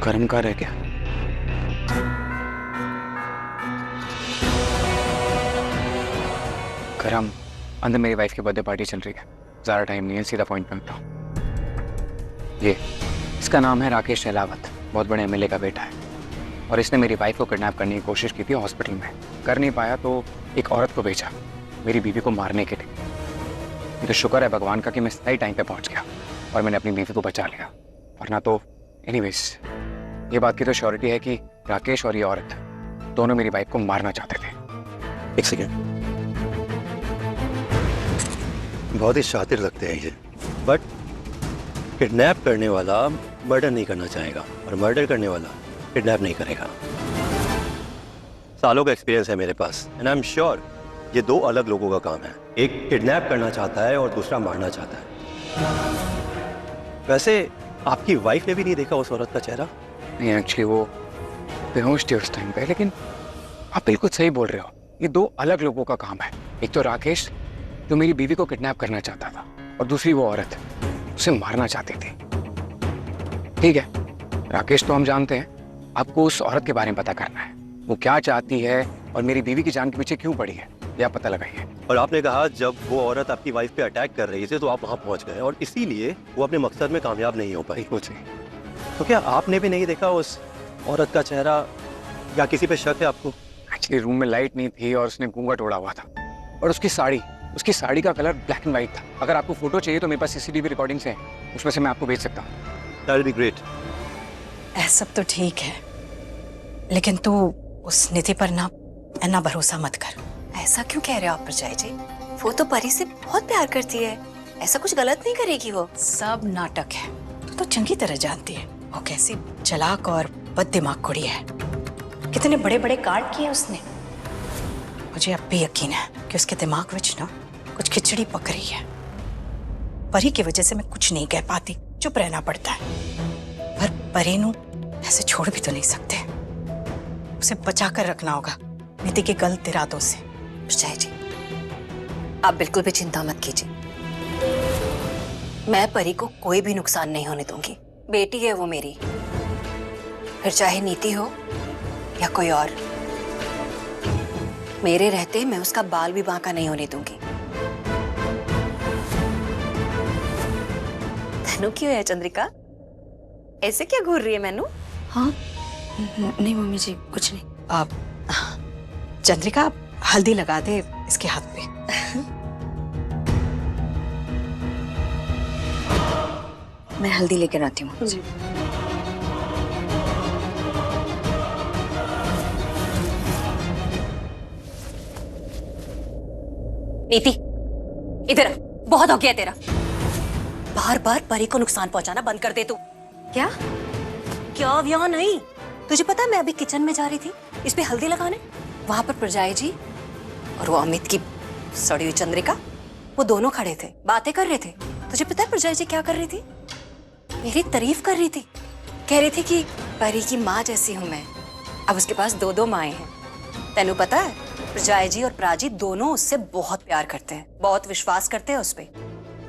कर्म का रह गया। करम, अंदर मेरी वाइफ की बर्थडे पार्टी चल रही है, ज़्यादा टाइम नहीं है, सीधा पॉइंट पे आता हूँ। ये इसका नाम है राकेश शेलावत, बहुत बड़े एमएलए का बेटा है, और इसने मेरी वाइफ को किडनैप करने की कोशिश की थी हॉस्पिटल में। कर नहीं पाया तो एक औरत को भेजा मेरी बीवी को मारने के लिए। ये तो शुक्र है भगवान का कि मैं सही टाइम पे पहुंच गया और मैंने अपनी बीवी को बचा लिया, वरना तो एनीवेज ये बात की तो श्योरिटी है कि राकेश और ये औरत दोनों मेरी वाइफ को मारना चाहते थे। एक सेकेंड, बहुत ही शातिर लगते हैं ये, बट किडनैप करने वाला मर्डर नहीं करना चाहेगा और मर्डर करने वाला किडनैप नहीं करेगा। सालों का एक्सपीरियंस है मेरे पास, एंड आई एम श्योर ये दो अलग लोगों का काम है। एक किडनैप करना चाहता है और दूसरा मारना चाहता है। वैसे आपकी वाइफ ने भी नहीं देखा उस औरत का चेहरा? नहीं, एक्चुअली वो बेहोश थी उस टाइम पे, लेकिन आप बिल्कुल सही बोल रहे हो, ये दो अलग लोगों का काम है। एक तो राकेश जो मेरी बीवी को किडनैप करना चाहता था, और दूसरी वो औरत उसे मारना चाहती थी। ठीक है, राकेश तो हम जानते हैं, आपको उस औरत के बारे में पता करना है, वो क्या चाहती है और मेरी बीवी की जान के पीछे क्यों पड़ी है, यह पता लगाइए। और आपने कहा जब वो औरत आपकी वाइफ पे अटैक कर रही थी तो आप वहां पहुंच गए और इसीलिए वो अपने मकसद में कामयाब नहीं हो पाई। कुछ नहीं। तो क्या आपने भी नहीं देखा उस औरत का चेहरा, या किसी पे शक है आपको? एक्चुअली रूम में लाइट नहीं थी और उसने घूंघट ओढ़ा हुआ था, और उसकी साड़ी का कलर ब्लैक एंड व्हाइट था। अगर आपको फोटो चाहिए तो मेरे पास सीसीटीवी रिकॉर्डिंग्स हैं, उसमें से मैं आपको भेज सकता हूँ। That will be great. सब तो ठीक है, लेकिन तू उस निधि पर ना भरोसा मत कर। ऐसा क्यों कह रहे हो आप प्रजाई जी? वो तो परी से बहुत प्यार करती है, ऐसा कुछ गलत नहीं करेगी वो। सब नाटक है, तू तो चंगी तरह जानती है वो कैसी चालाक और बददिमाग कुड़ी है। कितने बड़े बड़े कांड किए उसने। मुझे अब भी यकीन है कि उसके दिमाग में ना कुछ खिचड़ी पक रही है। परी की वजह से मैं कुछ नहीं कह पाती, चुप रहना पड़ता है, पर परी नू ऐसे छोड़ भी तो नहीं सकते। उसे बचा कर रखना होगा निधि के गलत इरादों से। प्रजाई जी, आप बिल्कुल भी चिंता मत कीजिए, मैं परी को कोई भी नुकसान नहीं होने दूंगी। बेटी है वो मेरी, फिर चाहे नीति हो या कोई और, मेरे रहते मैं उसका बाल भी बांका नहीं होने दूंगी। तनु क्यों है चंद्रिका, ऐसे क्या घूर रही है मैनू? हाँ नहीं मम्मी जी, कुछ नहीं। आप चंद्रिका, आप हल्दी लगा दे इसके हाथ पे। मैं हल्दी लेकर आती हूँ। नीति, इधर आ, बहुत हो गया तेरा। बार बार परी को नुकसान पहुंचाना बंद कर दे तू। क्या व्याह नहीं, तुझे पता है मैं अभी किचन में जा रही थी इस पे हल्दी लगाने, वहां पर प्रजाई जी और वो अमित की सड़ी हुई चंद्रिका, वो दोनों खड़े थे, बातें कर रहे थे। तुझे पता है प्रजाई जी क्या कर रही थी? मेरी तारीफ कर रही थी, कह रही थी कि परी की माँ जैसी हूं मैं। अब उसके पास दो माएं हैं। तेनू पता है प्रजाई जी और प्राजी दोनों उससे बहुत प्यार करते हैं, बहुत विश्वास करते हैं उस पे।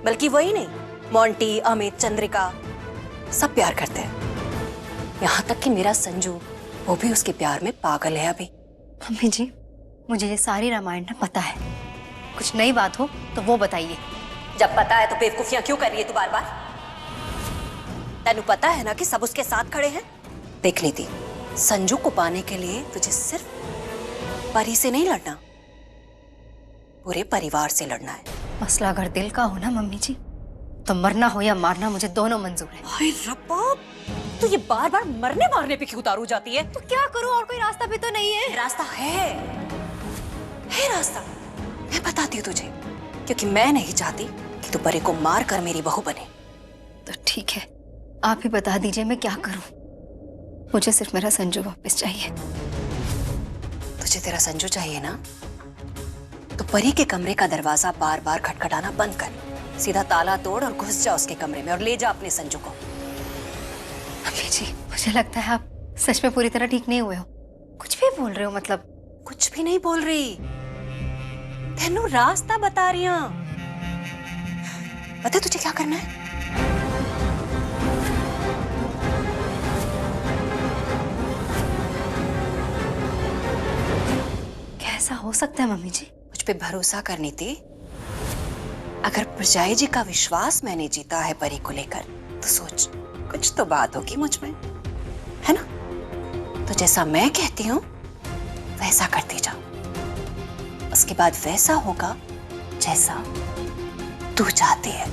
बल्कि वही नहीं, मोंटी, अमित, चंद्रिका सब प्यार करते हैं। यहाँ तक कि मेरा संजू, वो भी उसके प्यार में पागल है अभी। मम्मी जी, मुझे ये सारी रामायण ना पता है, कुछ नई बात हो तो वो बताइए। जब पता है तो बेवकूफियां क्यों कर रही है तू बार बार? तेनू पता है ना कि सब उसके साथ खड़े हैं। देख लीती, संजू को पाने के लिए तुझे सिर्फ परी से नहीं लड़ना, पूरे परिवार से लड़ना है। मसला अगर दिल का हो ना मम्मी जी, तो मरना हो या मारना मुझे दोनों मंजूर है। हाय रब्बा, तू ये बार बार मरने मारने पे क्यों उतारू जाती है? तो क्या करूं, और कोई रास्ता भी तो नहीं है। रास्ता है रास्ता, मैं बताती हूँ तुझे, क्योंकि मैं नहीं चाहती कि तू परी को मार कर मेरी बहू बने। तो ठीक है, आप ही बता दीजिए मैं क्या करूं। मुझे सिर्फ मेरा संजू वापस चाहिए। तुझे तेरा संजू चाहिए ना, तो परी के कमरे का दरवाजा बार बार खटखटाना बंद कर, सीधा ताला तोड़ और घुस जा उसके कमरे में और ले जा अपने संजू को। मम्मी जी, मुझे लगता है आप सच में पूरी तरह ठीक नहीं हुए हो। कुछ भी बोल रहे हो, मतलब? कुछ भी नहीं बोल रही, तेनू रास्ता बता रही हूं। पता है तुझे क्या करना है? ऐसा हो सकता है मम्मी जी? मुझ पे भरोसा करनी थी। अगर प्रजाई जी का विश्वास मैंने जीता है परी को लेकर, तो सोच कुछ तो बात होगी मुझ में, है ना? तो जैसा मैं कहती हूँ वैसा करती जाओ, उसके बाद वैसा होगा जैसा तू चाहती है।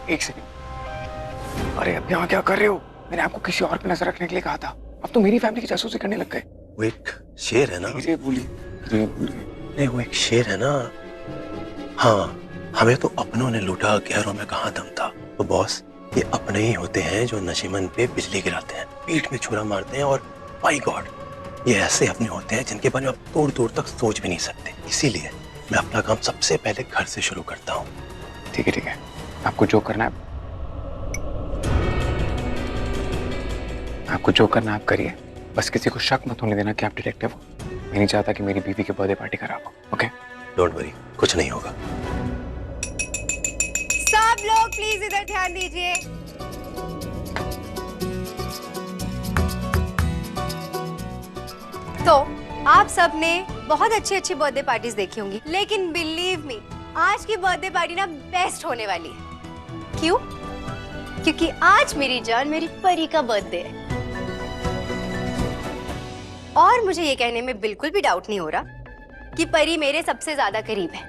एक सेकंड। अरे अब यहाँ क्या कर रहे हो? मैंने आपको किसी और पे नजर रखने के लिए कहा था, अब तो मेरी फैमिली की जासूसी करने लग गए। वो एक शेर है ना। धीरे बोलिए, धीरे बोलिए। नहीं, वो एक शेर है ना। हाँ, हमें तो अपनों ने लूटा, गैरों में कहाँ दम था। तो बॉस, ये अपने ही होते हैं जो नशीमन पे बिजली गिराते हैं, पीठ में छुरा मारते हैं, और माय गॉड, ये ऐसे अपने होते हैं जिनके बारे में आप दूर दूर तक सोच भी नहीं सकते। इसीलिए मैं अपना काम सबसे पहले घर से शुरू करता हूँ। ठीक है ठीक है, आपको जो करना है, आपको जो करना आप करिए, बस किसी को शक मत होने देना कि आप डिटेक्टिव हो। मैं नहीं चाहता कि मेरी बीवी की बर्थडे पार्टी खराब हो। ओके? डोंट वरी, कुछ नहीं होगा। सब लोग प्लीज इधर ध्यान दीजिए। तो आप सब ने बहुत अच्छी अच्छी बर्थडे पार्टीज देखी होंगी, लेकिन बिलीव मी, आज की बर्थडे पार्टी ना बेस्ट होने वाली है। क्यों? क्योंकि आज मेरी जान, मेरी परी का बर्थडे है। और मुझे ये कहने में बिल्कुल भी डाउट नहीं हो रहा कि परी मेरे सबसे ज्यादा करीब है।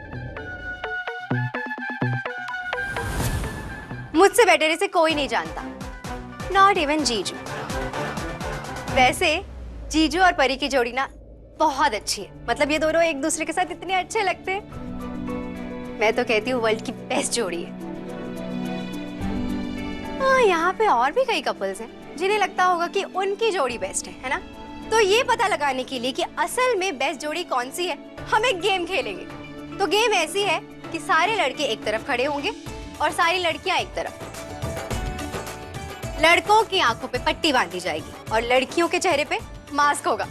मुझसे बेटर इसे कोई नहीं जानता, नॉट इवन जीजू। वैसे जीजू और परी की जोड़ी ना बहुत अच्छी है, मतलब ये दोनों एक दूसरे के साथ इतने अच्छे लगते हैं। मैं तो कहती हूँ वर्ल्ड की बेस्ट जोड़ी है। हाँ, यहाँ पे और भी कई कपल्स हैं जिन्हें लगता होगा कि उनकी जोड़ी बेस्ट है ना? तो ये पता लगाने के लिए कि असल में बेस्ट जोड़ी कौन सी है, हम एक गेम खेलेंगे। तो गेम ऐसी है कि सारे लड़के एक तरफ खड़े होंगे और सारी लड़कियां एक तरफ। लड़कों की आंखों पे पट्टी बांधी जाएगी और लड़कियों के चेहरे पे मास्क होगा।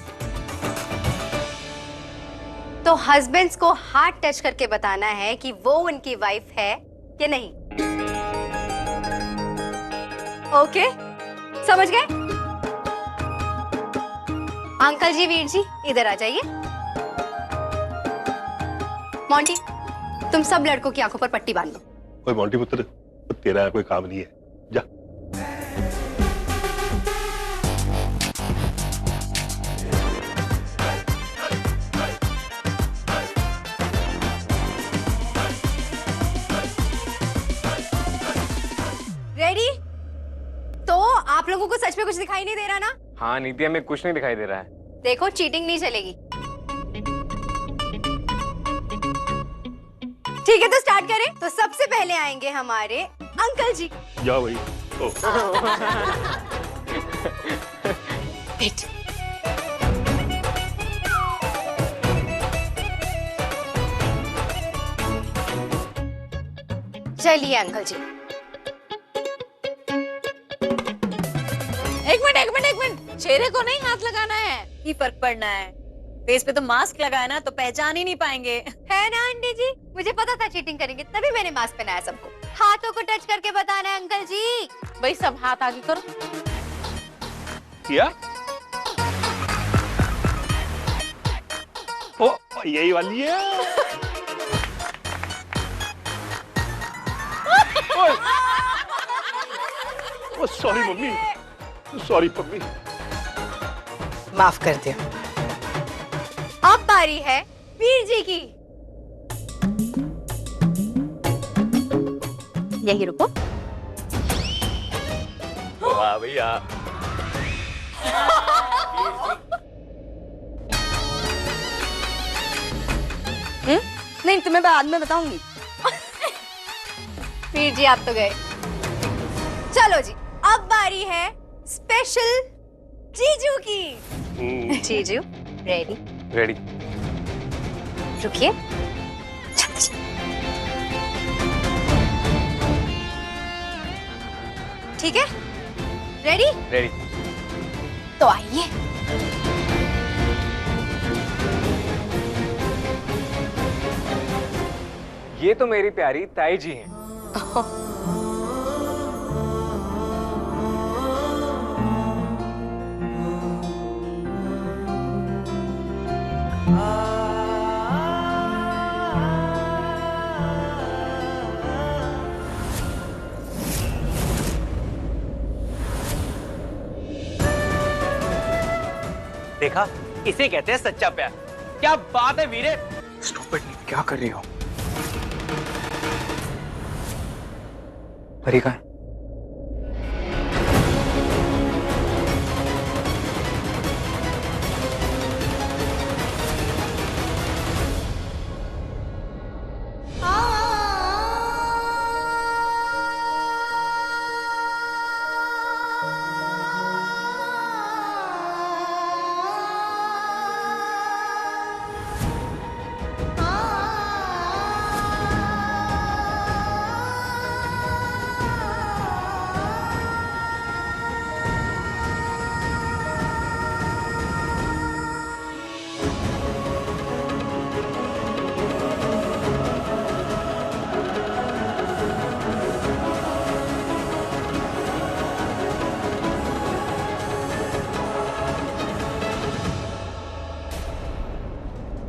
तो हस्बैंड्स को हाथ टच करके बताना है कि वो उनकी वाइफ है या नहीं। ओके, समझ गए? अंकल जी, वीर जी, इधर आ जाइए। मोंटी, तुम सब लड़कों की आंखों पर पट्टी बांध दो। कोई मोंटी पुत्र, तेरा कोई काम नहीं है, जा। रेडी? तो आप लोगों को सच में कुछ दिखाई नहीं दे रहा ना? हाँ नीति, हमें कुछ नहीं दिखाई दे रहा है। देखो, चीटिंग नहीं चलेगी। ठीक है, तो स्टार्ट करें। तो सबसे पहले आएंगे हमारे अंकल जी। जाओ भाई। बैठ। चलिए अंकल जी। एक मिनट, चेहरे को नहीं हाथ लगाना है, ही फर्क पड़ना है। फेस पे तो मास्क लगाया ना, तो पहचान ही नहीं पाएंगे। है ना आंटी जी, मुझे पता था चीटिंग करेंगे, तभी मैंने मास्क पहनाया सबको। हाथों को टच करके बताना है अंकल जी। भाई सब हाथ आगे करो। किया? ओ, यही वाली है। ओ सॉरी मम्मी, सॉरी मम्मी। माफ कर दिया। अब बारी है वीर जी की। यही रुको। वाह भैया। नहीं, तुम्हें बाद में बताऊंगी। वीर जी आप तो गए। चलो जी, अब बारी है स्पेशल जीजू की। जीजू रेडी? रेडी। रुकिए। ठीक है, रेडी? रेडी। तो आइए। ये तो मेरी प्यारी ताई जी हैं। देखा, इसे कहते हैं सच्चा प्यार। क्या बात है वीरे। स्टूपिड, क्या कर रही हो? परी कहाँ है?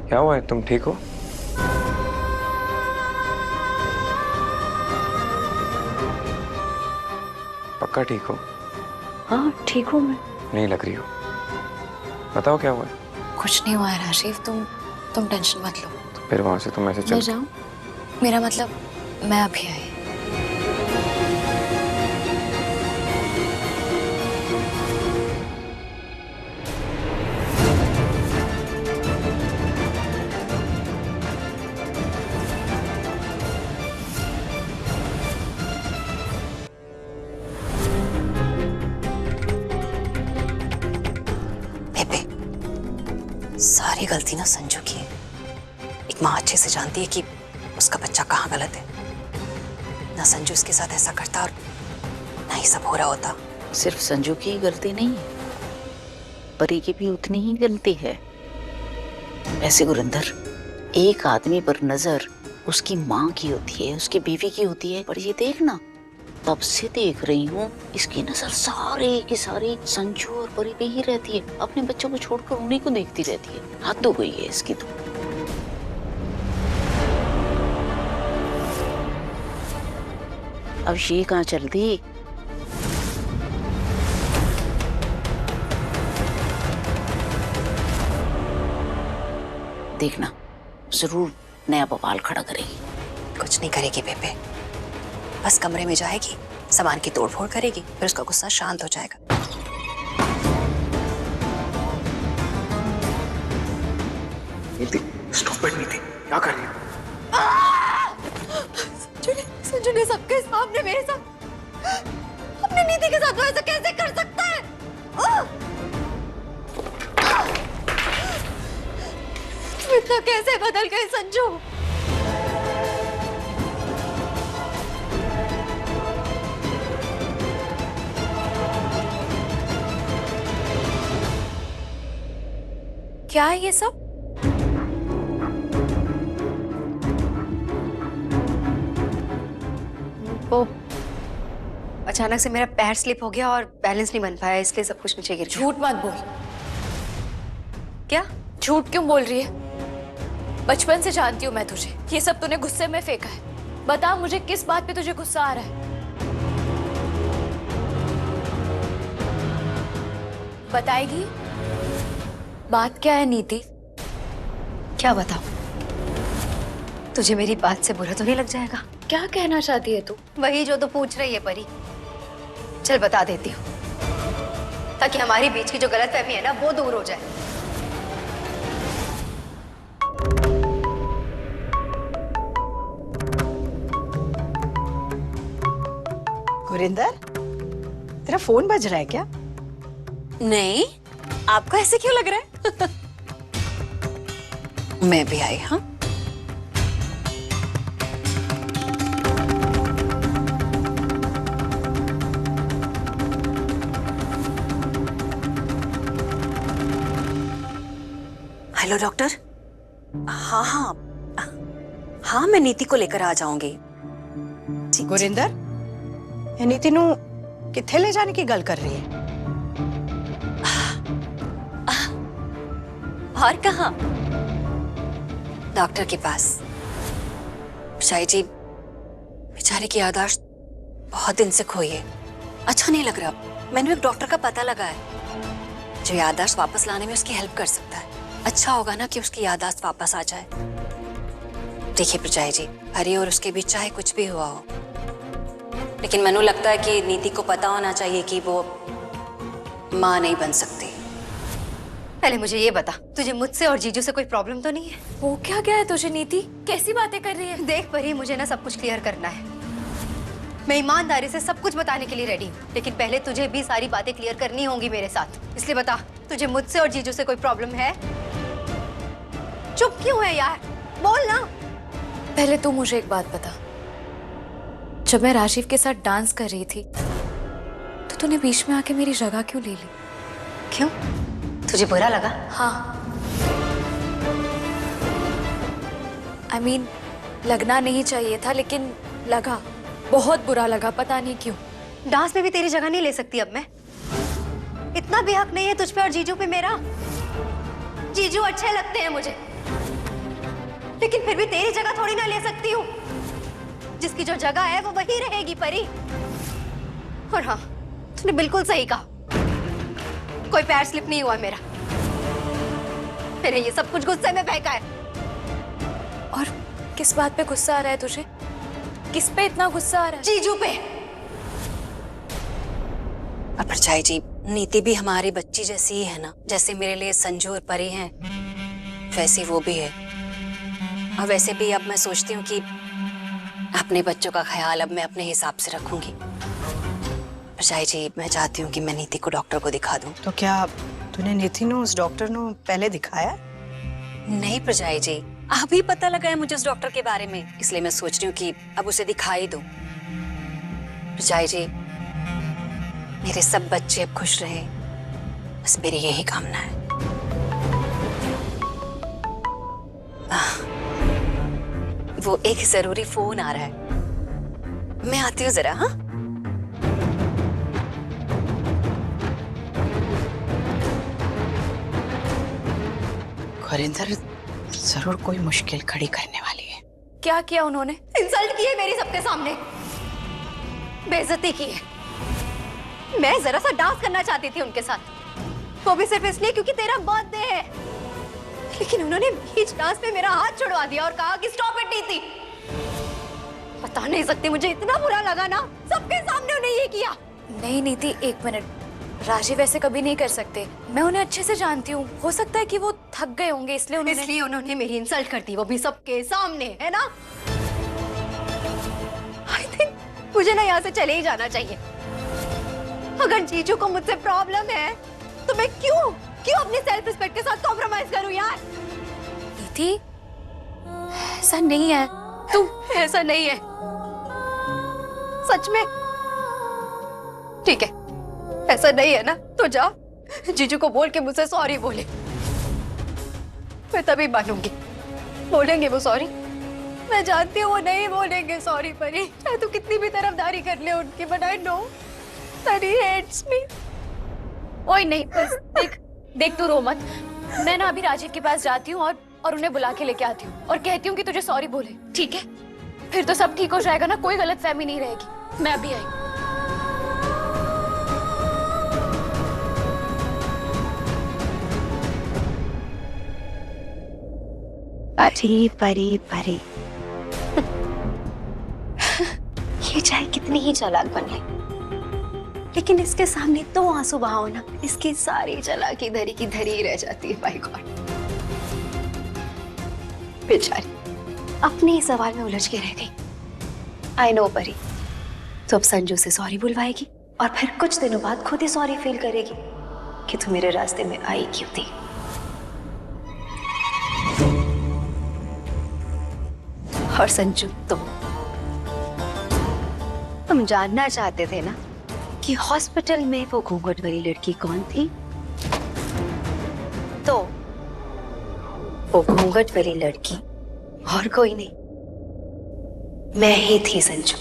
क्या हुआ है? तुम ठीक हो? पक्का ठीक हो? हाँ ठीक हूँ मैं। नहीं लग रही हो। बताओ क्या हुआ है? कुछ नहीं हुआ है राशिद, तुम टेंशन मत लो। तो फिर वहां से तुम ऐसे मैं चल। जाऊँ? मेरा मतलब मैं अभी आई। सारी गलती ना संजू की है। एक माँ अच्छे से जानती है कि उसका बच्चा कहाँ गलत है। ना संजू उसके साथ ऐसा करता और ना ही सब हो रहा होता। सिर्फ संजू की ही गलती नहीं है, परी की भी उतनी ही गलती है। ऐसे गुरिंदर, एक आदमी पर नजर उसकी माँ की होती है, उसकी बीवी की होती है, पर ये देखना, तब से देख रही हूँ इसकी नजर सारी की सारी संजू और परी पे ही रहती है। अपने बच्चों को छोड़कर उन्हीं को देखती रहती है। हद हो गई है इसकी तो। अब ये कहाँ चल दी? देखना, जरूर नया बवाल खड़ा करेगी। कुछ नहीं करेगी बेबे, बस कमरे में जाएगी, सामान की तोड़फोड़ करेगी, फिर उसका गुस्सा शांत हो जाएगा। नीति, स्टूपिड नीति, क्या कर रही हो? संजू ने सबके सामने मेरे साथ, अपनी नीति के साथ वो ऐसा कैसे कर सकता है? तुम इतना कैसे बदल गए संजू? क्या है ये सब? वो अचानक से मेरा पैर स्लिप हो गया और बैलेंस नहीं बन पाया, इसलिए सब कुछ नीचे गिर गया। झूठ मत बोल। क्या? झूठ क्यों बोल रही है? बचपन से जानती हूँ मैं तुझे, ये सब तूने गुस्से में फेंका है। बता मुझे, किस बात पे तुझे गुस्सा आ रहा है? बताएगी? बात क्या है नीति? क्या बताऊं? तुझे मेरी बात से बुरा तो नहीं लग जाएगा? क्या कहना चाहती है तू? वही जो तू पूछ रही है परी। चल बता देती हूँ, ताकि हमारी बीच की जो गलतफहमी है ना, वो दूर हो जाए। गुरिंदर, तेरा फोन बज रहा है क्या? नहीं, आपको ऐसे क्यों लग रहा है? मैं भी आई। हाँ, हेलो डॉक्टर। हाँ हाँ, हाँ, मैं नीति को लेकर आ जाऊंगी। गुरिंदर, ये नीति नू किथे ले जाने की गल कर रही है? और कहाँ? डॉक्टर के पास। शाही जी, बेचारे की याददाश्त बहुत दिन से खोई है। अच्छा नहीं लग रहा। मैंने एक डॉक्टर का पता लगा है जो याददाश्त वापस लाने में उसकी हेल्प कर सकता है। अच्छा होगा ना कि उसकी याददाश्त वापस आ जाए। देखिए प्रचाई जी, हरी और उसके बीच चाहे कुछ भी हुआ हो, लेकिन मैंने लगता है कि नीति को पता होना चाहिए कि वो माँ नहीं बन सकती। पहले मुझे ये बता, तुझे मुझसे और जीजू से कोई प्रॉब्लम तो नहीं है? वो क्या गया है तुझे नीति? कैसी बातें कर रही है? देख परी, मुझे ना सब कुछ क्लियर करना है। मैं ईमानदारी से सब कुछ बताने के लिए रेडी हूँ, लेकिन पहले तुझे भी सारी बातें क्लियर करनी होंगी मेरे साथ। इसलिए बता, तुझे मुझसे और जीजू से कोई प्रॉब्लम है? चुप क्यों है यार, बोल ना। पहले तू मुझे एक बात बता, जब मैं राजीव के साथ डांस कर रही थी तो तूने बीच में आके मेरी जगह क्यों ले ली? क्यों, तुझे बुरा लगा? हाँ, I mean, लगना नहीं चाहिए था, लेकिन लगा। बहुत बुरा लगा, पता नहीं क्यों। डांस में भी तेरी जगह नहीं ले सकती अब मैं? इतना भी हक नहीं है तुझ पे और जीजू पे मेरा? जीजू अच्छे लगते हैं मुझे, लेकिन फिर भी तेरी जगह थोड़ी ना ले सकती हूँ। जिसकी जो जगह है वो वही रहेगी परी। और हाँ, तूने बिल्कुल सही कहा, कोई पैर स्लिप नहीं हुआ मेरा। मैंने ये सब कुछ गुस्से में बहका है। और किस बात पे गुस्सा आ रहा है तुझे? किस पे इतना गुस्सा आ रहा है? जीजू पे। और परछाई जी, नीति भी हमारी बच्ची जैसी ही है ना। जैसे मेरे लिए संजू और परी हैं, वैसी वो भी है। और वैसे भी अब मैं सोचती हूँ कि अपने बच्चों का ख्याल अब मैं अपने हिसाब से रखूंगी। परछाई जी, मैं चाहती हूँ कि मैं नीति को डॉक्टर को दिखा दूँ। तो क्या तूने नीति नो उस डॉक्टर नो पहले दिखाया? नहीं परछाई जी, अभी पता लगा है मुझे उस डॉक्टर के बारे में, इसलिए मैं सोच रही हूँ कि अब उसे दिखा ही दूँ। परछाई जी, मेरे सब बच्चे अब खुश रहे, बस मेरी यही कामना है। वो एक जरूरी फोन आ रहा है, मैं आती हूँ जरा। हाँ, गुरिंदर जरूर कोई मुश्किल खड़ी करने वाली है। क्या किया उन्होंने? इंसल्ट की है मेरी सबके सामने, बेइज्जती की है। मैं जरा सा डांस करना चाहती थी उनके साथ, वो भी सिर्फ इसलिए क्योंकि तेरा बर्थडे है, लेकिन उन्होंने बीच डांस में मेरा हाथ छुड़वा दिया और कहा कि स्टॉप इट नीति। बता नहीं सकती, मुझे इतना बुरा लगा ना, सबके सामने उन्हें ये किया। नहीं नीति, एक मिनट, राजीव ऐसे कभी नहीं कर सकते। मैं उन्हें अच्छे से जानती हूँ, हो सकता है कि वो थक गए होंगे इसलिए उन्होंने मेरी इंसल्ट कर दी, वो भी सबके सामने, है ना? आई थिंक मुझे ना यहाँ से चले ही जाना चाहिए। अगर जीजू को मुझसे प्रॉब्लम है तो मैं क्यों अपनी सेल्फ रिस्पेक्ट के साथ कॉम्प्रोमाइज करूं यार? नीति, ऐसा नहीं है। तुम ऐसा नहीं है सच में? ठीक है, ऐसा नहीं है ना, तो जा जीजू को बोल के मुझसे सॉरी बोले, मैं तभी मानूंगी। बोलेंगे वो सॉरी? मैं जानती हूँ वो नहीं बोलेंगे सॉरी परी, चाहे तू कितनी भी तरफदारी कर ले उनकी, but I know that he hates me. ओए नहीं, बस देख तू रो मत। मैं ना अभी राजीव के पास जाती हूँ और उन्हें बुला के लेके आती हूँ और कहती हूँ कि तुझे सॉरी बोले, ठीक है? फिर तो सब ठीक हो जाएगा ना, कोई गलतफहमी नहीं रहेगी। मैं अभी आई। परी परी परी ये चाहे कितनी ही चालाक बन ले, लेकिन इसके सामने तो आंसू बहाओ ना, इसकी सारी चालाकी धरी की धरी ही रह जाती है। बाय गॉड, बेचारी अपने ही सवाल में उलझ के रह गई। आई नो परी, तो अब संजू से सॉरी बुलवाएगी और फिर कुछ दिनों बाद खुद ही सॉरी फील करेगी कि तू मेरे रास्ते में आई क्यों थी। और संजू, तुम जानना चाहते थे ना कि हॉस्पिटल में वो घूंघट वाली लड़की कौन थी? तो वो घूंघट वाली लड़की और कोई नहीं, मैं ही थी संजू।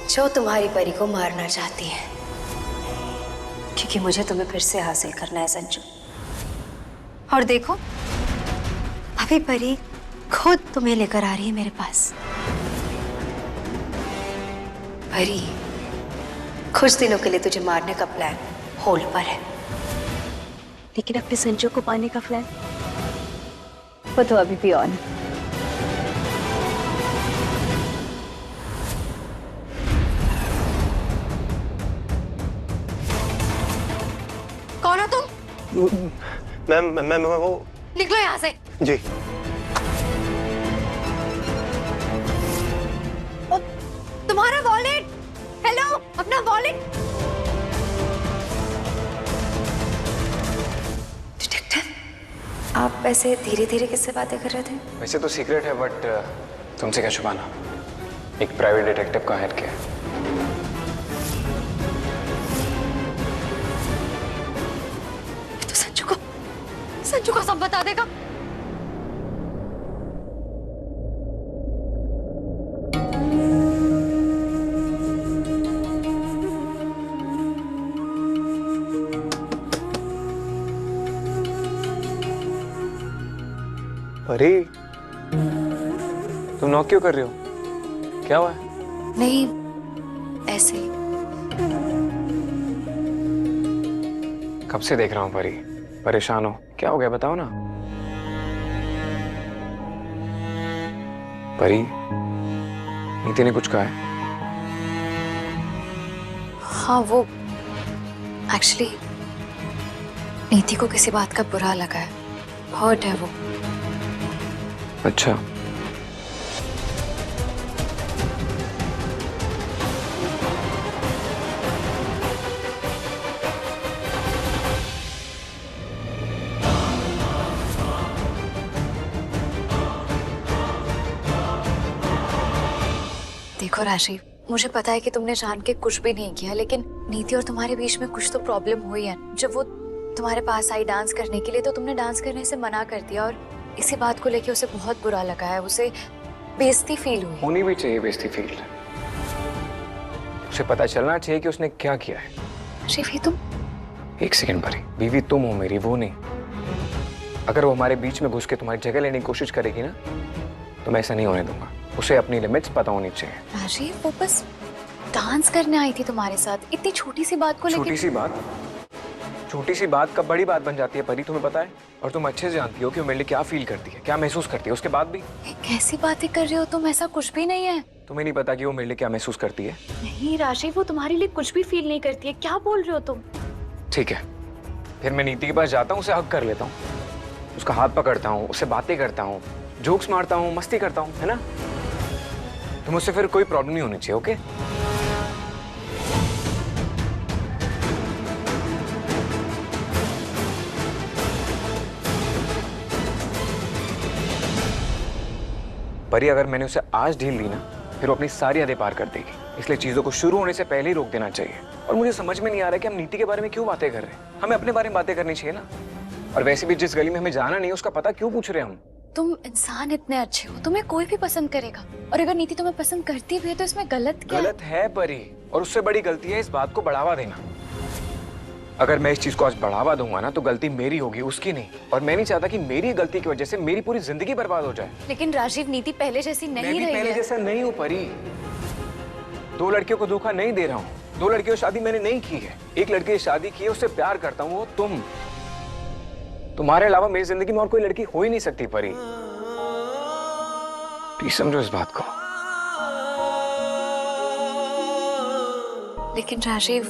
जो तुम्हारी परी को मारना चाहती है, क्योंकि मुझे तुम्हें फिर से हासिल करना है संजू। और देखो, अभी परी खुद तुम्हें लेकर आ रही है मेरे पास। परी, कुछ दिनों के लिए तुझे मारने का प्लान होल्ड पर है, लेकिन अपने संजू को पाने का प्लान वो तो अभी भी ऑन है। कौन हो तुम? मैं वो। निकलो यहाँ से। जी। ओ, तुम्हारा वॉलेट। हेलो, अपना वॉलेट। डिटेक्टिव, आप वैसे धीरे धीरे किससे बातें कर रहे थे? वैसे तो सीक्रेट है, बट तुमसे क्या छुपाना। एक प्राइवेट डिटेक्टिव का हायर किया है। संजू को सब बता देगा। परी, तुम नॉक क्यों कर रहे हो? क्या हुआ है? नहीं, ऐसे ही। कब से देख रहा हूँ परी, परेशान हो। क्या हो गया बताओ ना। परी, नीति ने कुछ कहा है? हाँ, वो एक्चुअली नीति को किसी बात का बुरा लगा है, हर्ट है वो। अच्छा, देखो राशि, मुझे पता है कि तुमने जान के कुछ भी नहीं किया, लेकिन नीति और तुम्हारे बीच में कुछ तो प्रॉब्लम हुई है। जब वो तुम्हारे पास आई डांस करने के लिए, तो तुमने डांस करने से मना कर दिया, और इसी बात को लेके उसे बहुत बुरा लगा है। उसे बेइज्जती फील हुई। होनी भी चाहिए बेइज्जती फील। उसे पता चलना चाहिए कि उसने क्या किया है। शिवी, तुम एक सेकंड परी, बीवी तुम हो मेरी, वो नहीं। अगर वो हमारे बीच में घुस के तुम्हारी जगह लेने की कोशिश करेगी ना, तो मैं ऐसा नहीं होने दूंगा। उसे अपनी लिमिट्स पता होनी चाहिए। राजीव, वो बस डांस करने आई थी तुम्हारे साथ, इतनी छोटी सी बात को लेके। छोटी सी बात कब बड़ी बात बन जाती है परी, तुम्हें पता है? और तुम अच्छे से जानती हो कि वो मेरे लिए क्या फील करती है, क्या महसूस करती है। उसके बाद भी कैसी बातें कर रहे हो तुम? ऐसा कुछ भी नहीं है। तुम्हें नहीं पता कि वो मेरे लिए क्या महसूस करती है? नहीं राशि, वो तुम्हारे लिए कुछ भी फील नहीं करती है। क्या बोल रहे हो तुम? ठीक है, फिर मैं नीति के पास जाता हूँ, उसे हक कर लेता हूँ, उसका हाथ पकड़ता हूँ, उससे बातें करता हूँ, जोक्स मारता हूँ, मस्ती करता हूँ, है ना? तो मुझसे फिर कोई प्रॉब्लम नहीं होनी चाहिए। ओके? परी, अगर मैंने उसे आज ढील दी ना, फिर वो अपनी सारी हदें पार कर देगी। इसलिए चीजों को शुरू होने से पहले ही रोक देना चाहिए। और मुझे समझ में नहीं आ रहा कि हम नीति के बारे में क्यों बातें कर रहे हैं। हमें अपने बारे में बातें करनी चाहिए ना। और वैसे भी जिस गली में हमें जाना नहीं, उसका पता क्यों पूछ रहे हैं हम? तुम इंसान इतने अच्छे हो, तुम्हें कोई भी पसंद करेगा। और अगर नीति तुम्हें पसंद करती भी है, तो इसमें गलत क्या है? गलत है परी, और उससे बड़ी गलती है इस बात को बढ़ावा देना। अगर मैं इस चीज को आज बढ़ावा दूंगा ना, तो गलती मेरी होगी, उसकी नहीं। और मैं नहीं चाहता कि मेरी गलती की वजह से मेरी पूरी जिंदगी बर्बाद हो जाए। लेकिन राजीव, नीति पहले जैसी नहीं रही है। पहले जैसा नहीं हूँ परी। 2 लड़कियों को धोखा नहीं दे रहा हूँ। 2 लड़कियों से शादी मैंने नहीं की है। एक लड़की से शादी की है, उससे प्यार करता हूँ, वो तुम। तुम्हारे अलावा मेरी जिंदगी में और कोई लड़की हो ही नहीं सकती परी। प्लीज समझो इस बात को। लेकिन राजीव,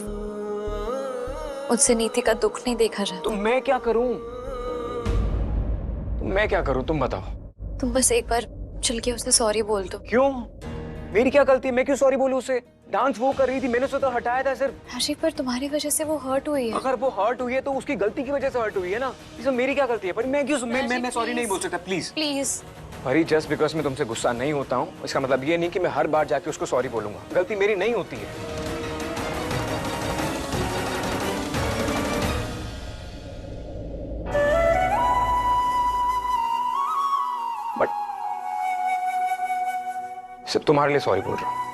मुझसे नीति का दुख नहीं देखा जाता। तो मैं क्या करूं? तुम बताओ। तुम बस एक बार चल के उसे सॉरी बोल दो। क्यों? मेरी क्या गलती है? मैं क्यों सॉरी बोलूं उसे? डांस वो कर रही थी, मैंने उसे तो हटाया था सिर्फ। राजीव, पर तुम्हारी वजह से वो हर्ट हुई है। अगर वो हर्ट हुई है तो उसकी गलती की वजह से हर्ट हुई है ना। इसमें मेरी क्या गलती है? पर मैं क्यों मैं सॉरी नहीं बोल सकता? Please please. परी, जस्ट बिकॉज मैं तुमसे गुस्सा नहीं होता हूँ, इसका मतलब ये नहीं कि मैं हर बार जाके उसको सॉरी बोलूंगा। गलती मेरी नहीं होती है। सिर्फ तुम्हारे लिए सॉरी बोल रहा हूं।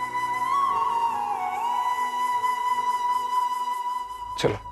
चलो।